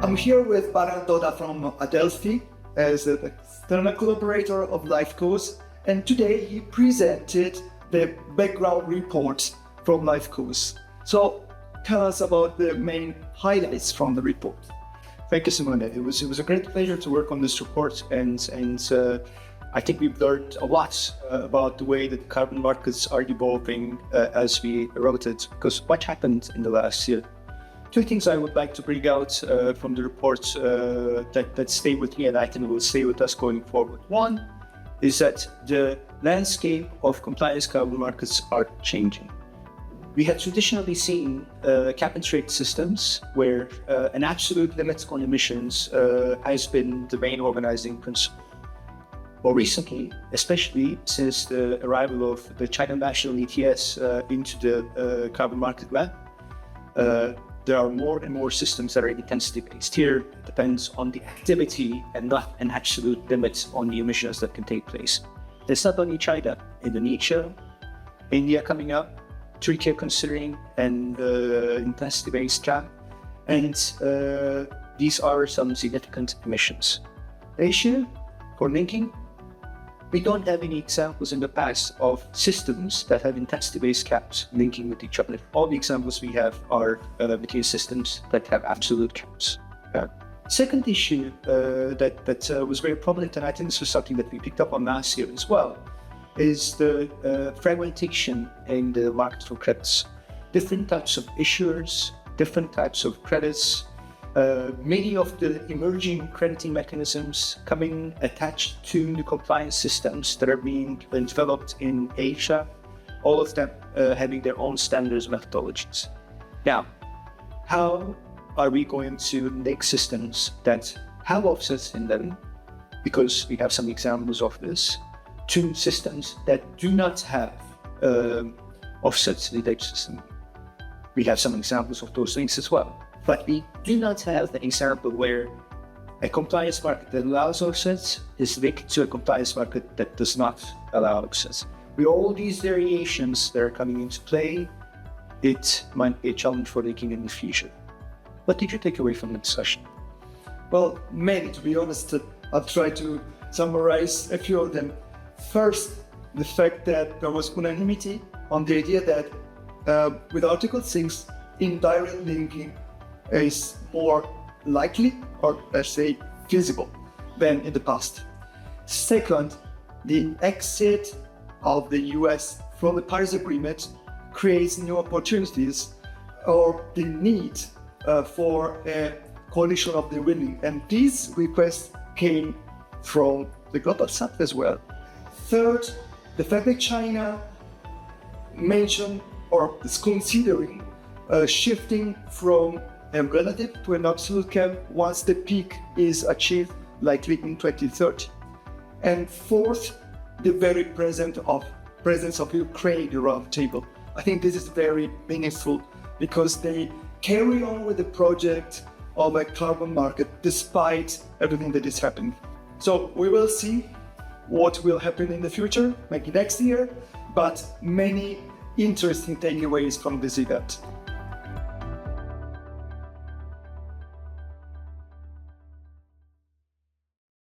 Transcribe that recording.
I'm here with Baran Doda from Adelphi as an external collaborator of LIFE COASE, and today he presented the background report from LIFE COASE. So tell us about the main highlights from the report. Thank you, Simone. It was a great pleasure to work on this report, and I think we've learned a lot about the way that carbon markets are evolving as we wrote it. Because what happened in the last year? Two things I would like to bring out from the report that stay with me and I think will stay with us going forward. One is that the landscape of compliance carbon markets are changing. We have traditionally seen cap and trade systems where an absolute limit on emissions has been the main organizing principle. More recently, especially since the arrival of the China national ETS into the carbon market map, there are more and more systems that are intensity-based. Here, it depends on the activity and not an absolute limit on the emissions that can take place. It's not only China, Indonesia, India coming up, Turkey considering an intensity-based cap, and these are some significant emissions. Asia, for linking, we don't have any examples in the past of systems that have intensity-based caps linking with each other. All the examples we have are between systems that have absolute caps. Second issue that was very prominent, and I think this was something that we picked up on last year as well, is the fragmentation in the market for credits. Different types of issuers, different types of credits, many of the emerging crediting mechanisms coming attached to the compliance systems that are being developed in Asia, all of them having their own standards methodologies. Now, how are we going to make systems that have offsets in them, because we have some examples of this, to systems that do not have offsets in their system? We have some examples of those things as well. But we do not have the example where a compliance market that allows offsets is linked to a compliance market that does not allow offsets. With all these variations that are coming into play, it might be a challenge for linking in the future. What did you take away from the discussion? Well, many, to be honest. I'll try to summarize a few of them. First, the fact that there was unanimity on the idea that with Article 6, indirect linking is more likely, or let's say feasible, than in the past. Second, the exit of the US from the Paris Agreement creates new opportunities, or the need for a coalition of the willing, and these requests came from the Global South as well. Third, the fact that China mentioned or is considering shifting from a relative to an absolute cap once the peak is achieved, likely in 2030. And fourth, the very presence of Ukraine around the table. I think this is very meaningful because they carry on with the project of a carbon market despite everything that is happening. So we will see what will happen in the future, maybe next year, but many interesting takeaways from this event.